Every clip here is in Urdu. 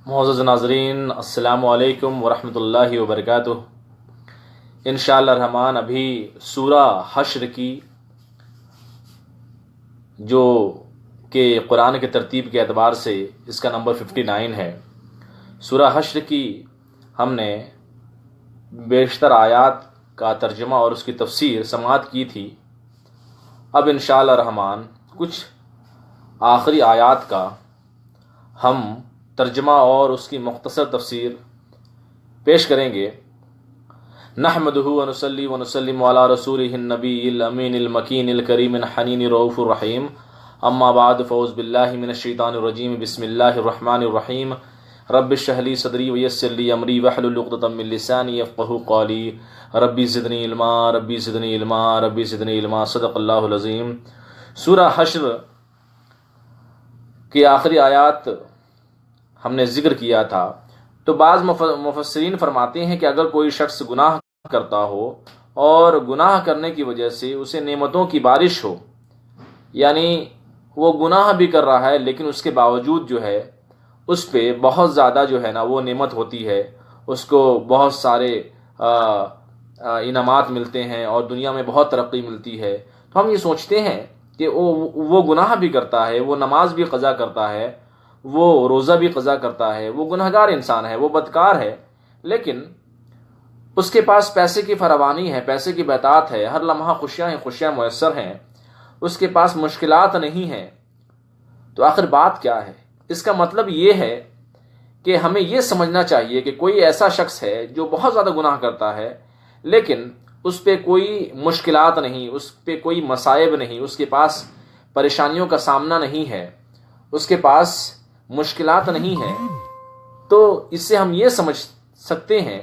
معزز ناظرین، السلام علیکم ورحمۃ اللہ وبرکاتہ۔ انشاءاللہ الرحمن ابھی سورہ حشر کی جو کہ قرآن کے ترتیب کے اعتبار سے اس کا نمبر 59 ہے، سورہ حشر کی ہم نے بیشتر آیات کا ترجمہ اور اس کی تفسیر سماعت کی تھی۔ اب انشاءاللہ الرحمن کچھ آخری آیات کا ہم ترجمہ اور اس کی مختصر تفسیر پیش کریں گے۔ نحمدہ ونصلی ونسلم علی رسولہ النبی الامین المکین الکریم الحنین الرؤوف الرحیم، اما بعد فاعوذ باللہ من الشیطان الرجیم، بسم اللہ الرحمن الرحیم۔ رب اشرح لی صدری ویسر لی امری واحلل عقدۃ من لسانی یفقہوا قولی، ربی زدنی علما ربی زدنی علما ربی زدنی علما، صدق اللہ العظیم۔ سورہ حشر کی آخری آیات ہم نے ذکر کیا تھا، تو بعض مفسرین فرماتے ہیں کہ اگر کوئی شخص گناہ کرتا ہو اور گناہ کرنے کی وجہ سے اسے نعمتوں کی بارش ہو، یعنی وہ گناہ بھی کر رہا ہے لیکن اس کے باوجود جو ہے اس پہ بہت زیادہ جو ہے نا وہ نعمت ہوتی ہے، اس کو بہت سارے انعامات ملتے ہیں اور دنیا میں بہت ترقی ملتی ہے، تو ہم یہ سوچتے ہیں کہ وہ گناہ بھی کرتا ہے، وہ نماز بھی قضا کرتا ہے، وہ روزہ بھی قضا کرتا ہے، وہ گنہگار انسان ہے، وہ بدکار ہے، لیکن اس کے پاس پیسے کی فراوانی ہے، پیسے کی بہتات ہے، ہر لمحہ خوشیاں میسر ہیں، اس کے پاس مشکلات نہیں ہیں، تو آخر بات کیا ہے؟ اس کا مطلب یہ ہے کہ ہمیں یہ سمجھنا چاہیے کہ کوئی ایسا شخص ہے جو بہت زیادہ گناہ کرتا ہے لیکن اس پہ کوئی مشکلات نہیں، اس پہ کوئی مصائب نہیں، اس کے پاس پریشانیوں کا سامنا نہیں ہے، اس کے پاس مشکلات نہیں ہیں، تو اس سے ہم یہ سمجھ سکتے ہیں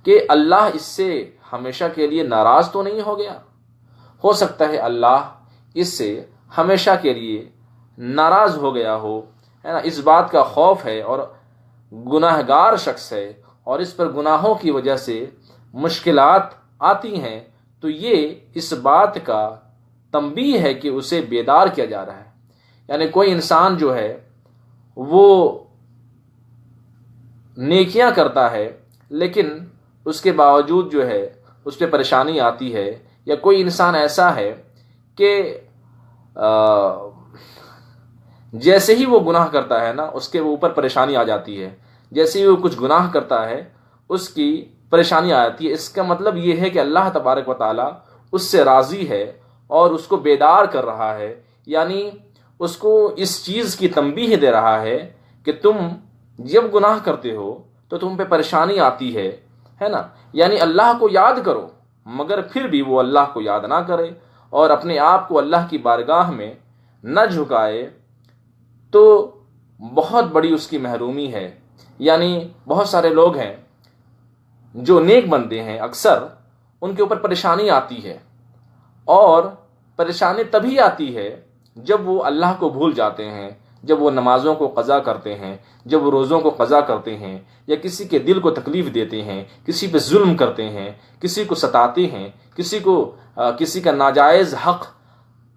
کہ اللہ اس سے ہمیشہ کے لیے ناراض تو نہیں ہو گیا۔ ہو سکتا ہے اللہ اس سے ہمیشہ کے لیے ناراض ہو گیا ہو، ہے نا، اس بات کا خوف ہے، اور گناہگار شخص ہے اور اس پر گناہوں کی وجہ سے مشکلات آتی ہیں، تو یہ اس بات کا تنبیہ ہے کہ اسے بیدار کیا جا رہا ہے۔ یعنی کوئی انسان جو ہے وہ نیکیاں کرتا ہے لیکن اس کے باوجود جو ہے اس پہ پریشانی آتی ہے، یا کوئی انسان ایسا ہے کہ جیسے ہی وہ گناہ کرتا ہے نا اس کے اوپر پریشانی آ جاتی ہے، جیسے ہی وہ کچھ گناہ کرتا ہے اس کی پریشانی آ جاتی ہے۔ اس کا مطلب یہ ہے کہ اللہ تبارک و تعالی اس سے راضی ہے اور اس کو بیدار کر رہا ہے، یعنی اس کو اس چیز کی تنبیہ دے رہا ہے کہ تم جب گناہ کرتے ہو تو تم پہ پریشانی آتی ہے نا، یعنی اللہ کو یاد کرو، مگر پھر بھی وہ اللہ کو یاد نہ کرے اور اپنے آپ کو اللہ کی بارگاہ میں نہ جھکائے، تو بہت بڑی اس کی محرومی ہے۔ یعنی بہت سارے لوگ ہیں جو نیک بندے ہیں، اکثر ان کے اوپر پریشانی آتی ہے، اور پریشانی تبھی آتی ہے جب وہ اللہ کو بھول جاتے ہیں، جب وہ نمازوں کو قضا کرتے ہیں، جب وہ روزوں کو قضا کرتے ہیں، یا کسی کے دل کو تکلیف دیتے ہیں، کسی پہ ظلم کرتے ہیں، کسی کو ستاتے ہیں، کسی کا ناجائز حق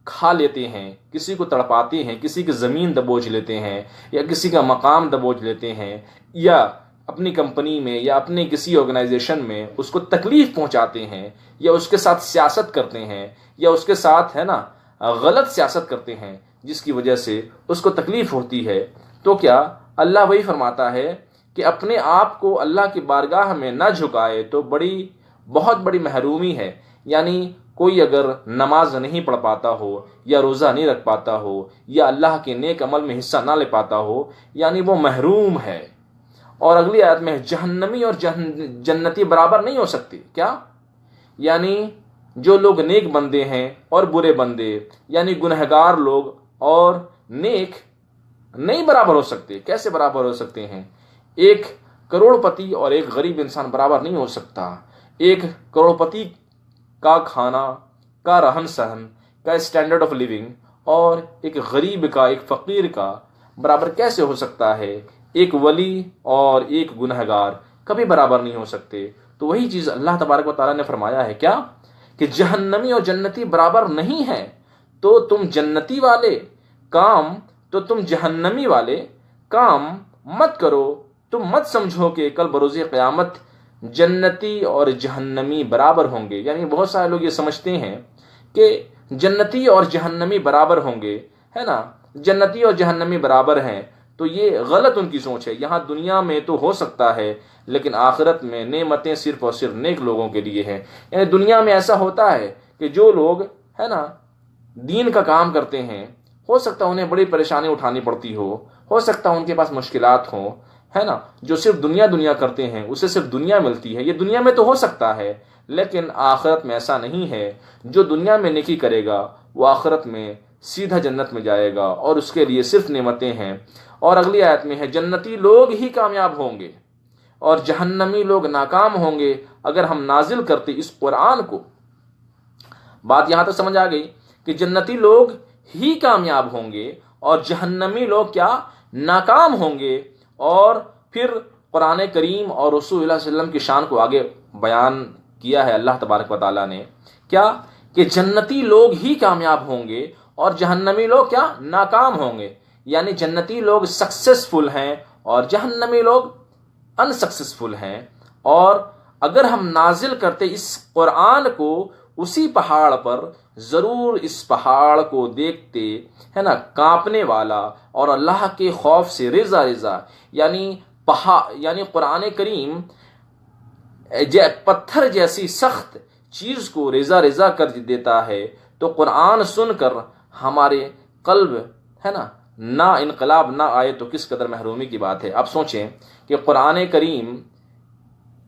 کھا لیتے ہیں، کسی کو تڑپاتے ہیں، کسی کی زمین دبوچ لیتے ہیں، یا کسی کا مقام دبوچ لیتے ہیں، یا اپنی کمپنی میں یا اپنے کسی آرگنائزیشن میں اس کو تکلیف پہنچاتے ہیں، یا اس کے ساتھ سیاست کرتے ہیں، یا اس کے ساتھ ہے نا غلط سیاست کرتے ہیں جس کی وجہ سے اس کو تکلیف ہوتی ہے، تو کیا اللہ وہی فرماتا ہے کہ اپنے آپ کو اللہ کی بارگاہ میں نہ جھکائے تو بہت بڑی محرومی ہے۔ یعنی کوئی اگر نماز نہیں پڑھ پاتا ہو، یا روزہ نہیں رکھ پاتا ہو، یا اللہ کے نیک عمل میں حصہ نہ لے پاتا ہو، یعنی وہ محروم ہے۔ اور اگلی آیت میں جہنمی اور جنتی برابر نہیں ہو سکتے۔ کیا؟ یعنی جو لوگ نیک بندے ہیں اور برے بندے، یعنی گنہگار لوگ اور نیک نہیں برابر ہو سکتے۔ کیسے برابر ہو سکتے ہیں؟ ایک کروڑ پتی اور ایک غریب انسان برابر نہیں ہو سکتا۔ ایک کروڑ پتی کا کھانا، کا رہن سہن، کا اسٹینڈرڈ آف لیونگ، اور ایک غریب کا، ایک فقیر کا برابر کیسے ہو سکتا ہے؟ ایک ولی اور ایک گنہگار کبھی برابر نہیں ہو سکتے۔ تو وہی چیز اللہ تبارک و تعالیٰ نے فرمایا ہے، کیا کہ جہنمی اور جنتی برابر نہیں ہیں، تو تم جنتی والے کام، تو تم جہنمی والے کام مت کرو، تم مت سمجھو کہ کل بروز قیامت جنتی اور جہنمی برابر ہوں گے. یعنی بہت سارے لوگ یہ سمجھتے ہیں کہ جنتی اور جہنمی برابر ہوں گے، ہے نا، جنتی اور جہنمی برابر ہیں. تو یہ غلط ان کی سوچ ہے. یہاں دنیا میں تو ہو سکتا ہے، لیکن آخرت میں نعمتیں صرف اور صرف نیک لوگوں کے لیے ہیں. یعنی دنیا میں ایسا ہوتا ہے کہ جو لوگ، ہے نا، دین کا کام کرتے ہیں، ہو سکتا ہے انہیں بڑی پریشانی اٹھانی پڑتی ہو سکتا ہے ان کے پاس مشکلات ہوں، ہے نا. جو صرف دنیا کرتے ہیں اسے صرف دنیا ملتی ہے. یہ دنیا میں تو ہو سکتا ہے، لیکن آخرت میں ایسا نہیں ہے. جو دنیا میں نیکی کرے گا وہ آخرت میں سیدھا جنت میں جائے گا، اور اس کے لیے صرف نعمتیں ہیں. اور اگلی آیت میں ہے جنتی لوگ ہی کامیاب ہوں گے اور جہنمی لوگ ناکام ہوں گے. اگر ہم نازل کرتے اس قرآن کو، بات یہاں تک سمجھ آ گئی کہ جنتی لوگ ہی کامیاب ہوں گے اور جہنمی لوگ کیا، ناکام ہوں گے. اور پھر قرآن کریم اور رسول اللہ صلی اللہ علیہ وسلم کی شان کو آگے بیان کیا ہے اللہ تبارک و تعالیٰ نے. کیا کہ جنتی لوگ ہی کامیاب ہوں گے اور جہنمی لوگ کیا، ناکام ہوں گے. یعنی جنتی لوگ سکسیسفل ہیں اور جہنمی لوگ انسکسیسفل ہیں. اور اگر ہم نازل کرتے اس قرآن کو اسی پہاڑ پر، ضرور اس پہاڑ کو دیکھتے، ہے نا، کانپنے والا اور اللہ کے خوف سے ریزہ ریزہ. یعنی قرآن کریم پتھر جیسی سخت چیز کو ریزہ ریزہ کر دیتا ہے. تو قرآن سن کر ہمارے قلب، ہے نا، نہ انقلاب نہ آئے تو کس قدر محرومی کی بات ہے. اب سوچیں کہ قرآن کریم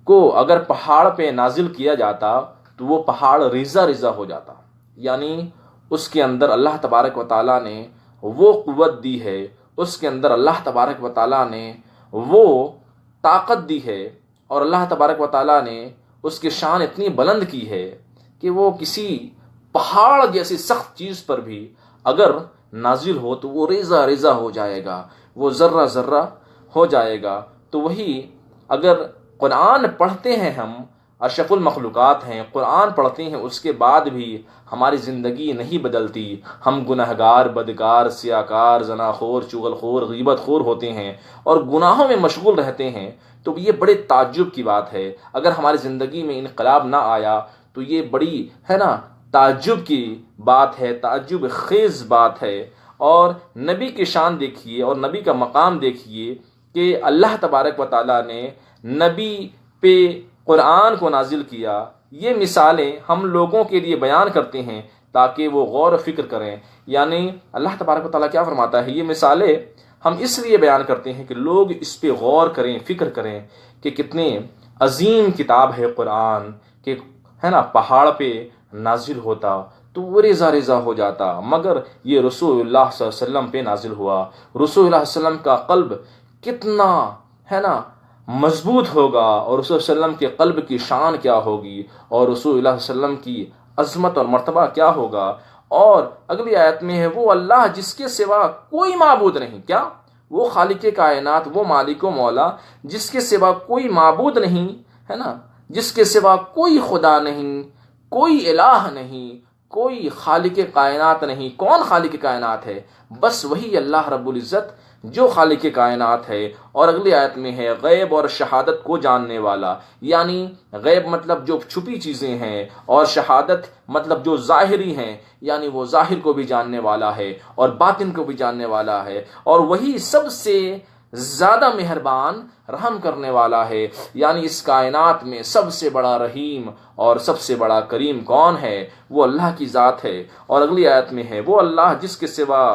کو اگر پہاڑ پہ نازل کیا جاتا تو وہ پہاڑ ریزہ ریزہ ہو جاتا. یعنی اس کے اندر اللہ تبارک و تعالیٰ نے وہ قوت دی ہے، اس کے اندر اللہ تبارک و تعالیٰ نے وہ طاقت دی ہے، اور اللہ تبارک و تعالیٰ نے اس کی شان اتنی بلند کی ہے کہ وہ کسی پہاڑ جیسی سخت چیز پر بھی اگر نازل ہو تو وہ ریزہ ریزہ ہو جائے گا، وہ ذرہ ذرہ ہو جائے گا. تو وہی اگر قرآن پڑھتے ہیں، ہم اشرف المخلوقات ہیں، قرآن پڑھتے ہیں، اس کے بعد بھی ہماری زندگی نہیں بدلتی، ہم گنہگار، بدکار، سیاکار، زناخور، چغل خور، غیبت خور ہوتے ہیں اور گناہوں میں مشغول رہتے ہیں، تو یہ بڑے تعجب کی بات ہے. اگر ہماری زندگی میں انقلاب نہ آیا تو یہ بڑی، ہے نا، تعجب کی بات ہے، تعجب خیز بات ہے. اور نبی کی شان دیکھیے اور نبی کا مقام دیکھیے کہ اللہ تبارک و تعالیٰ نے نبی پہ قرآن کو نازل کیا. یہ مثالیں ہم لوگوں کے لیے بیان کرتے ہیں تاکہ وہ غور و فکر کریں. یعنی اللہ تبارک و تعالیٰ کیا فرماتا ہے، یہ مثالیں ہم اس لیے بیان کرتے ہیں کہ لوگ اس پہ غور کریں، فکر کریں کہ کتنے عظیم کتاب ہے قرآن، کہ ہے نا، پہاڑ پہ نازل ہوتا تو وہ ریزہ ریزہ ہو جاتا، مگر یہ رسول اللہ صلی اللہ علیہ وسلم پہ نازل ہوا. رسول اللہ صلی اللہ علیہ وسلم کا قلب کتنا، ہے نا، مضبوط ہوگا، اور رسول اللہ علیہ وسلم کے قلب کی شان کیا ہوگی، اور رسول اللہ صلی اللہ علیہ وسلم کی عظمت اور مرتبہ کیا ہوگا. اور اگلی آیت میں ہے وہ اللہ جس کے سوا کوئی معبود نہیں. کیا؟ وہ خالق کائنات، وہ مالک و مولا جس کے سوا کوئی معبود نہیں، ہے نا، جس کے سوا کوئی خدا نہیں، کوئی الہ نہیں، کوئی خالق کائنات نہیں. کون خالق کائنات ہے؟ بس وہی اللہ رب العزت جو خالق کائنات ہے. اور اگلی آیت میں ہے غیب اور شہادت کو جاننے والا. یعنی غیب مطلب جو چھپی چیزیں ہیں، اور شہادت مطلب جو ظاہری ہیں، یعنی وہ ظاہر کو بھی جاننے والا ہے اور باطن کو بھی جاننے والا ہے. اور وہی سب سے زیادہ مہربان، رحم کرنے والا ہے. یعنی اس کائنات میں سب سے بڑا رحیم اور سب سے بڑا کریم کون ہے؟ وہ اللہ کی ذات ہے. اور اگلی آیت میں ہے وہ اللہ جس کے سوا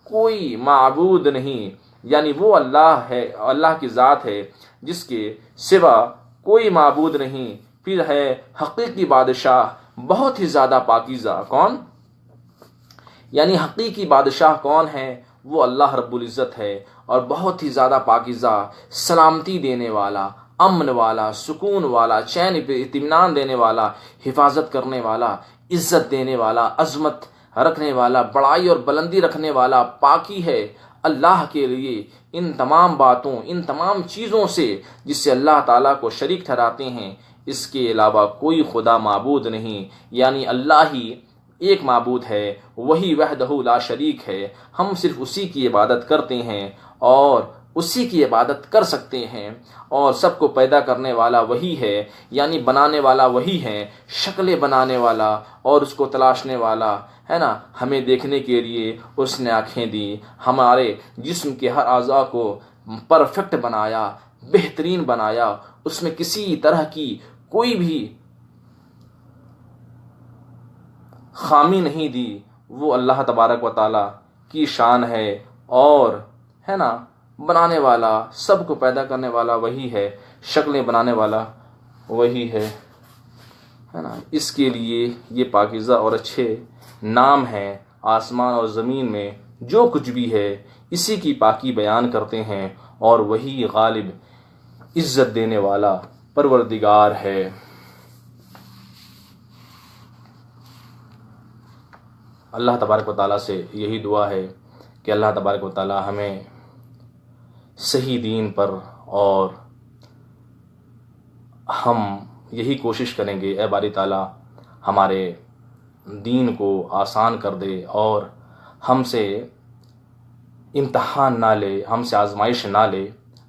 کوئی معبود نہیں. یعنی وہ اللہ ہے، اللہ کی ذات ہے جس کے سوا کوئی معبود نہیں. پھر ہے حقیقی بادشاہ، بہت ہی زیادہ پاکیزہ. کون؟ یعنی حقیقی بادشاہ کون ہے؟ وہ اللہ رب العزت ہے، اور بہت ہی زیادہ پاکیزہ، سلامتی دینے والا، امن والا، سکون والا، چین پہ اطمینان دینے والا، حفاظت کرنے والا، عزت دینے والا، عظمت رکھنے والا، بڑائی اور بلندی رکھنے والا، پاکی ہے اللہ کے لیے ان تمام باتوں، ان تمام چیزوں سے جس سے اللہ تعالیٰ کو شریک ٹھہراتے ہیں. اس کے علاوہ کوئی خدا معبود نہیں. یعنی اللہ ہی ایک معبود ہے، وہی وحدہ لا شریک ہے. ہم صرف اسی کی عبادت کرتے ہیں اور اسی کی عبادت کر سکتے ہیں، اور سب کو پیدا کرنے والا وہی ہے، یعنی بنانے والا وہی ہے، شکلیں بنانے والا اور اس کو تلاشنے والا ہے نا۔ ہمیں دیکھنے کے لیے اس نے آنکھیں دی، ہمارے جسم کے ہر اعضاء کو پرفیکٹ بنایا، بہترین بنایا، اس میں کسی طرح کی کوئی بھی خامی نہیں دی۔ وہ اللہ تبارک و تعالی کی شان ہے، اور ہے نا بنانے والا، سب کو پیدا کرنے والا وہی ہے، شکلیں بنانے والا وہی ہے نا۔ اس کے لیے یہ پاکیزہ اور اچھے نام ہیں۔ آسمان اور زمین میں جو کچھ بھی ہے اسی کی پاکی بیان کرتے ہیں، اور وہی غالب عزت دینے والا پروردگار ہے۔ اللہ تبارک و تعالیٰ سے یہی دعا ہے کہ اللہ تبارک و تعالیٰ ہمیں صحیح دین پر، اور ہم یہی کوشش کریں گے اے باری تعالیٰ ہمارے دین کو آسان کر دے، اور ہم سے امتحان نہ لے، ہم سے آزمائش نہ لے،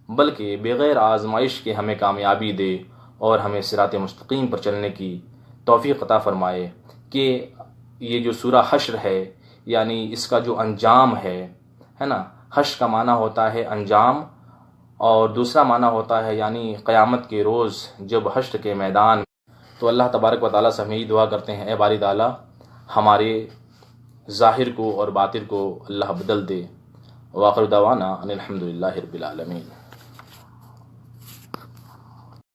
بلکہ بغیر آزمائش کے ہمیں کامیابی دے، اور ہمیں صراط مستقیم پر چلنے کی توفیق عطا فرمائے۔ کہ یہ جو سورہ حشر ہے، یعنی اس کا جو انجام ہے نا، حشر کا معنی ہوتا ہے انجام، اور دوسرا معنی ہوتا ہے یعنی قیامت کے روز جب حشر کے میدان۔ تو اللہ تبارک و تعالیٰ سے ہم یہی دعا کرتے ہیں اے باری تعالیٰ ہمارے ظاہر کو اور باطن کو اللہ بدل دے۔ وآخر دعوانا ان الحمد للہ رب العالمین۔